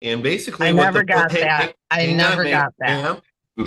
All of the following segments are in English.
And basically I what never got that. I hang on, never got that.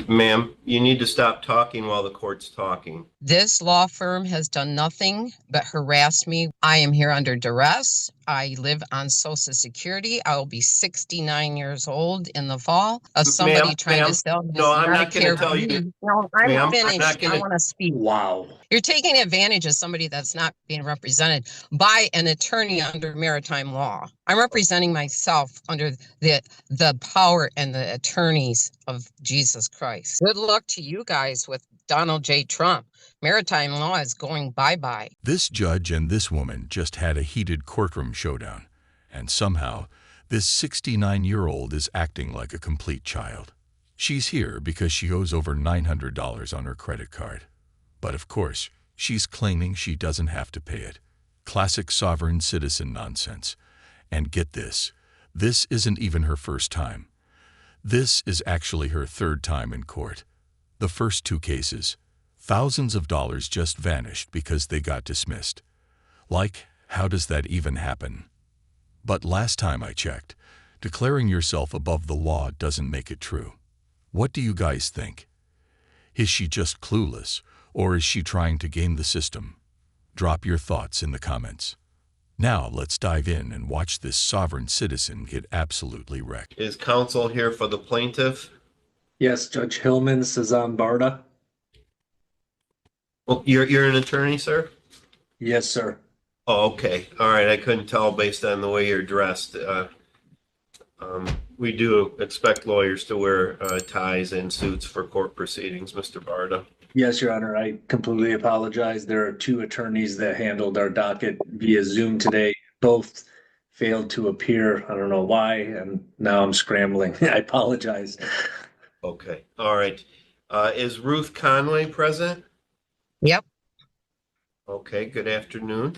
ma'am, you need to stop talking while the court's talking. This law firm has done nothing but harass me. I am here under duress. I live on Social Security. I will be 69 years old in the fall of somebody trying to sell me No, I'm not going to Medicare. tell you, No, I'm ma'am, I'm finished. not going I to. want to speak. Wow. You're taking advantage of somebody that's not being represented by an attorney under maritime law. I'm representing myself under the power and the attorneys of Jesus Christ. Good luck to you guys with Donald J. Trump. Maritime law is going bye-bye. This judge and this woman just had a heated courtroom showdown, and somehow this 69-year-old is acting like a complete child. She's here because she owes over $900 on her credit card. But of course, she's claiming she doesn't have to pay it. Classic sovereign citizen nonsense. And get this isn't even her first time. This is actually her third time in court. The first two cases, thousands of dollars just vanished because they got dismissed. Like, how does that even happen? But last time I checked, declaring yourself above the law doesn't make it true. What do you guys think? Is she just clueless, or is she trying to game the system? Drop your thoughts in the comments. Now let's dive in and watch this sovereign citizen get absolutely wrecked. Is counsel here for the plaintiff? Yes, Judge Hillman, Cezanne Barda. Well, you're an attorney, sir? Yes, sir. Oh, okay. All right. I couldn't tell based on the way you're dressed. We do expect lawyers to wear ties and suits for court proceedings, Mr. Barda. Yes, Your Honor. I completely apologize. There are two attorneys that handled our docket via Zoom today. Both failed to appear. I don't know why, and now I'm scrambling. I apologize. Okay. All right. Is Ruth Conway present? Yep. Okay. Good afternoon.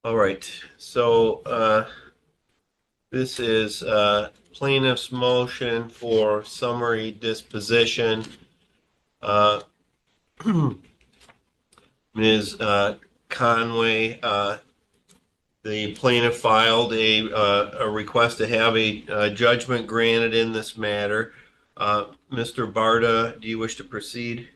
All right. So this is plaintiff's motion for summary disposition. Ms. Conway, the plaintiff filed a request to have a judgment granted in this matter. Mr. Barda, do you wish to proceed?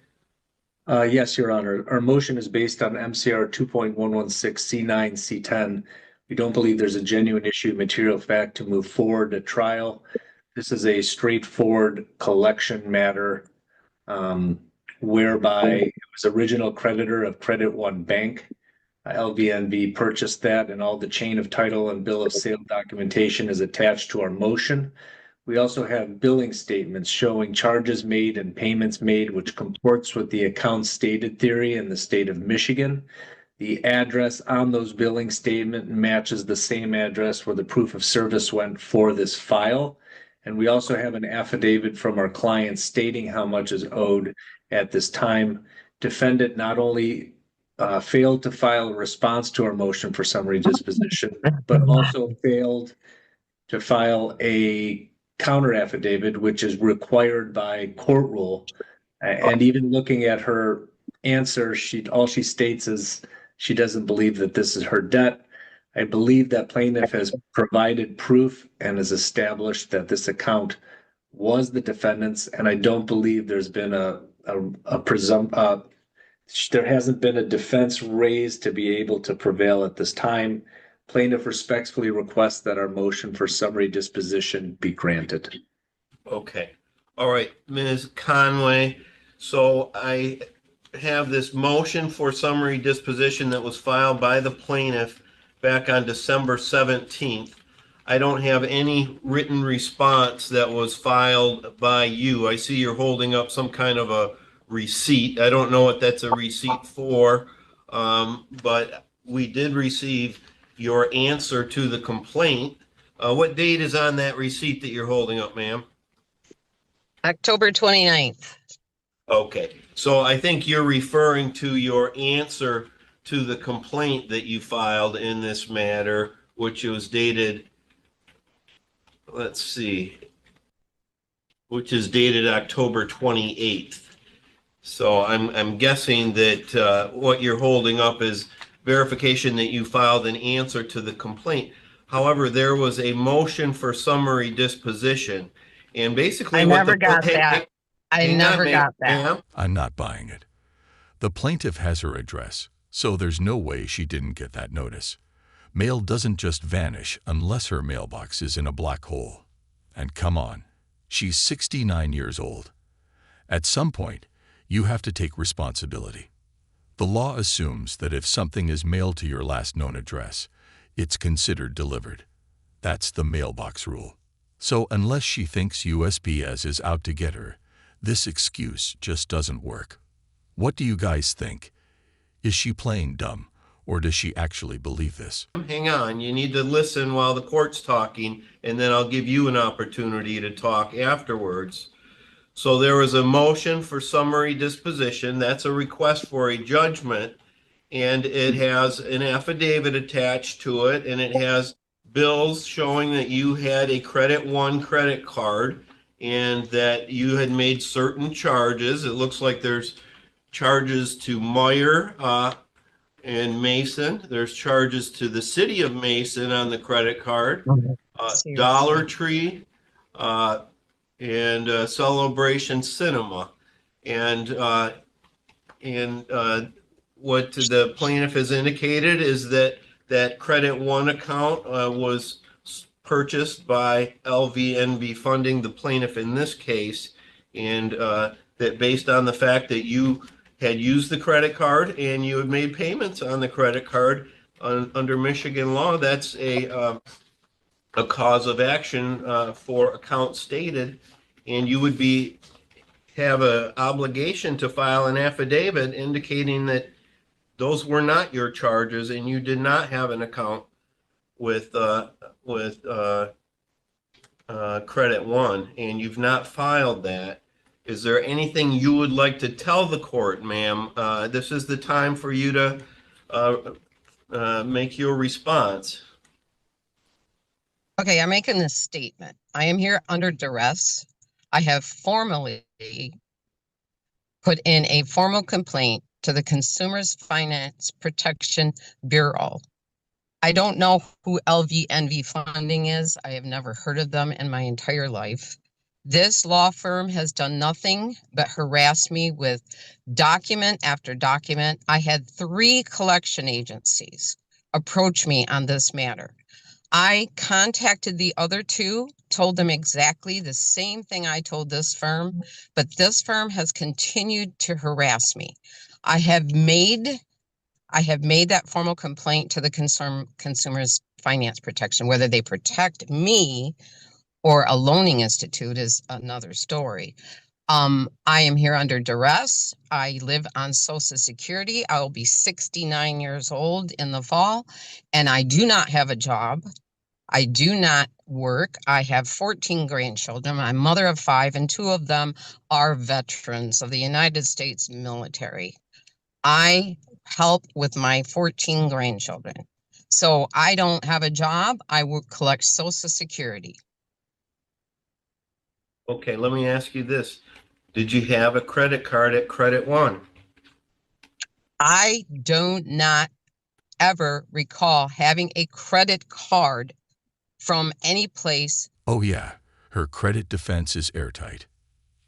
Yes, Your Honor. Our motion is based on MCR 2.116 C9 C10. We don't believe there's a genuine issue of material fact to move forward to trial. This is a straightforward collection matter whereby it was original creditor of Credit One Bank. LVNB purchased that, and all the chain of title and bill of sale documentation is attached to our motion. We also have billing statements showing charges made and payments made, which comports with the account stated theory in the state of Michigan. The address on those billing statement matches the same address where the proof of service went for this file. And we also have an affidavit from our client stating how much is owed at this time. Defendant not only failed to file a response to our motion for summary disposition, but also failed to file a counter affidavit, which is required by court rule. And even looking at her answer, all she states is she doesn't believe that this is her debt. I believe that plaintiff has provided proof and has established that this account was the defendant's, and I don't believe there's been there hasn't been a defense raised to be able to prevail at this time. Plaintiff respectfully requests that our motion for summary disposition be granted. Okay. All right, Ms. Conway. So I have this motion for summary disposition that was filed by the plaintiff back on December 17th. I don't have any written response that was filed by you. I see you're holding up some kind of a receipt. I don't know what that's a receipt for, but we did receive your answer to the complaint. What date is on that receipt that you're holding up, ma'am? October 29th. Okay, so I think you're referring to your answer to the complaint that you filed in this matter, which was dated, let's see, which is dated October 28th. So I'm guessing that what you're holding up is verification that you filed an answer to the complaint. However, there was a motion for summary disposition. And basically I what never the. got that. I Hang on, never got that. ma'am. I'm not buying it. The plaintiff has her address, so there's no way she didn't get that notice. Mail doesn't just vanish unless her mailbox is in a black hole. And come on, she's 69 years old. At some point, you have to take responsibility. The law assumes that if something is mailed to your last known address, it's considered delivered. That's the mailbox rule. So unless she thinks USPS is out to get her, this excuse just doesn't work. What do you guys think? Is she playing dumb, or does she actually believe this? Hang on, you need to listen while the court's talking, and then I'll give you an opportunity to talk afterwards. So there was a motion for summary disposition. That's a request for a judgment, and it has an affidavit attached to it, and it has bills showing that you had a Credit One credit card and that you had made certain charges. It looks like there's charges to Meyer and Mason. There's charges to the city of Mason on the credit card, Dollar Tree, and Celebration Cinema. And what the plaintiff has indicated is that that Credit One account was purchased by LVNV funding, the plaintiff in this case, and that based on the fact that you had used the credit card and you had made payments on the credit card under Michigan law, that's a cause of action for account stated, and you would have an obligation to file an affidavit indicating that those were not your charges and you did not have an account with Credit One, and you've not filed that. Is there anything you would like to tell the court, ma'am? This is the time for you to make your response. Okay, I'm making this statement. I am here under duress. I have formally put in a formal complaint to the Consumers Finance Protection Bureau. I don't know who LVNV Funding is. I have never heard of them in my entire life. This law firm has done nothing but harass me with document after document. I had 3 collection agencies approach me on this matter. I contacted the other 2, told them exactly the same thing I told this firm, but this firm has continued to harass me. I have made that formal complaint to the Consumers Finance Protection. Whether they protect me or a loaning institute is another story. I am here under duress. I live on Social Security. I will be 69 years old in the fall, and I do not have a job. I do not work. I have 14 grandchildren. I'm a mother of 5, and 2 of them are veterans of the United States military. I help with my 14 grandchildren. So I don't have a job. I will collect Social Security. Okay, let me ask you this. Did you have a credit card at Credit One? I do not ever recall having a credit card from any place. Oh yeah, her credit defense is airtight.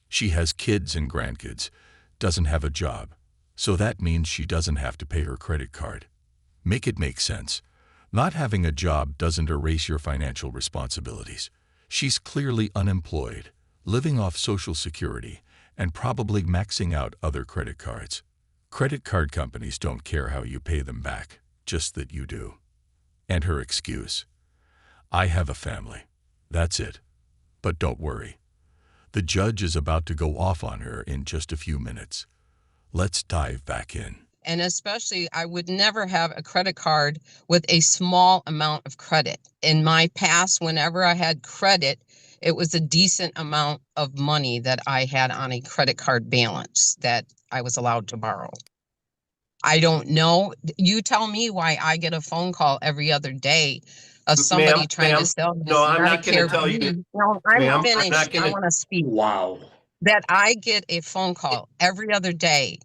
She has kids and grandkids, doesn't have a job, so that means she doesn't have to pay her credit card. Make it make sense. Not having a job doesn't erase your financial responsibilities. She's clearly unemployed, living off Social Security, and probably maxing out other credit cards. Credit card companies don't care how you pay them back, just that you do. And her excuse: I have a family. That's it. But don't worry. The judge is about to go off on her in just a few minutes. Let's dive back in. And especially, I would never have a credit card with a small amount of credit. In my past, whenever I had credit, it was a decent amount of money that I had on a credit card balance that I was allowed to borrow. I don't know. You tell me why I get a phone call every other day of somebody trying to sell me. No, I'm not going to tell you. No, I'm finished. I want to speak. Wow. That I get a phone call every other day.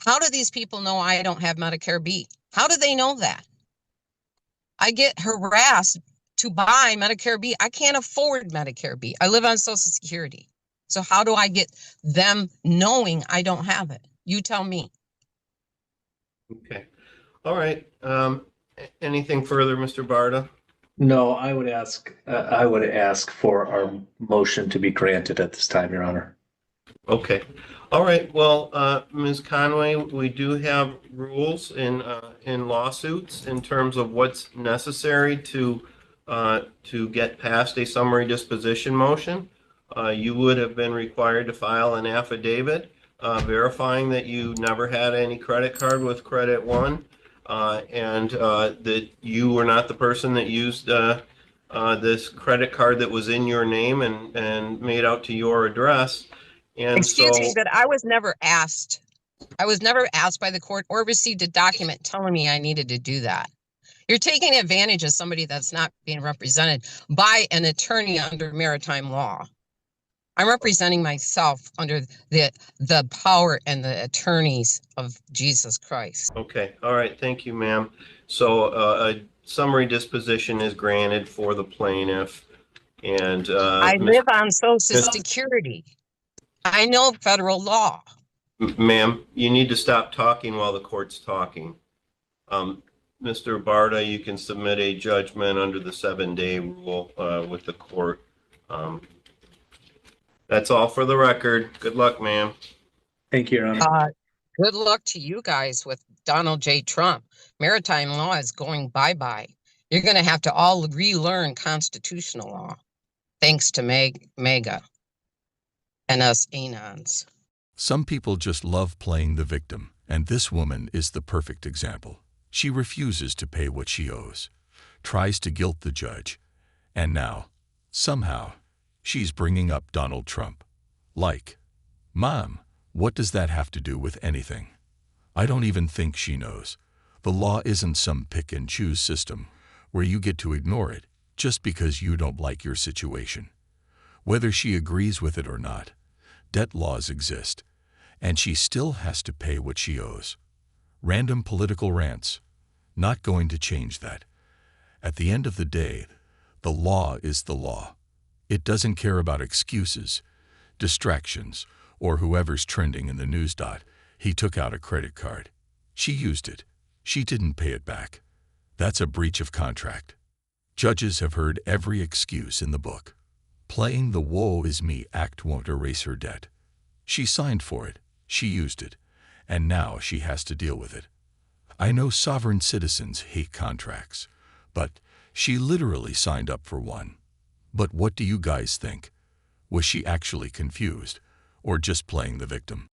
How do these people know I don't have Medicare B? How do they know that? I get harassed to buy Medicare B. I can't afford Medicare B. I live on Social Security. So how do I get them knowing I don't have it? You tell me. Okay. All right. Anything further, Mr. Barta? No, I would ask for our motion to be granted at this time, Your Honor. Okay. All right. Well, Ms. Conway, we do have rules in lawsuits in terms of what's necessary to get past a summary disposition motion. You would have been required to file an affidavit verifying that you never had any credit card with Credit One, and that you were not the person that used this credit card that was in your name and made out to your address. And Excuse me, so, but I was never asked. I was never asked by the court or received a document telling me I needed to do that. You're taking advantage of somebody that's not being represented by an attorney under maritime law. I'm representing myself under the power and the attorneys of Jesus Christ. okay, all right, thank you, ma'am. So a summary disposition is granted for the plaintiff, and I live on Social Security. I know federal law. ma'am, you need to stop talking while the court's talking. Mr. Barta, you can submit a judgment under the 7-day rule with the court. That's all for the record. Good luck, ma'am. Thank you, Your Honor. Good luck to you guys with Donald J. Trump. Maritime law is going bye-bye. You're going to have to all relearn constitutional law, thanks to MAGA and us anons. Some people just love playing the victim, and this woman is the perfect example. She refuses to pay what she owes, tries to guilt the judge, and now, somehow, she's bringing up Donald Trump. Like, Mom, what does that have to do with anything? I don't even think she knows. The law isn't some pick-and-choose system where you get to ignore it just because you don't like your situation. Whether she agrees with it or not, debt laws exist, and she still has to pay what she owes. Random political rants, not going to change that. At the end of the day, the law is the law. It doesn't care about excuses, distractions, or whoever's trending in the news. He took out a credit card. She used it. She didn't pay it back. That's a breach of contract. Judges have heard every excuse in the book. Playing the woe is me act won't erase her debt. She signed for it. She used it. And now she has to deal with it. I know sovereign citizens hate contracts, but she literally signed up for one. But what do you guys think? Was she actually confused, or just playing the victim?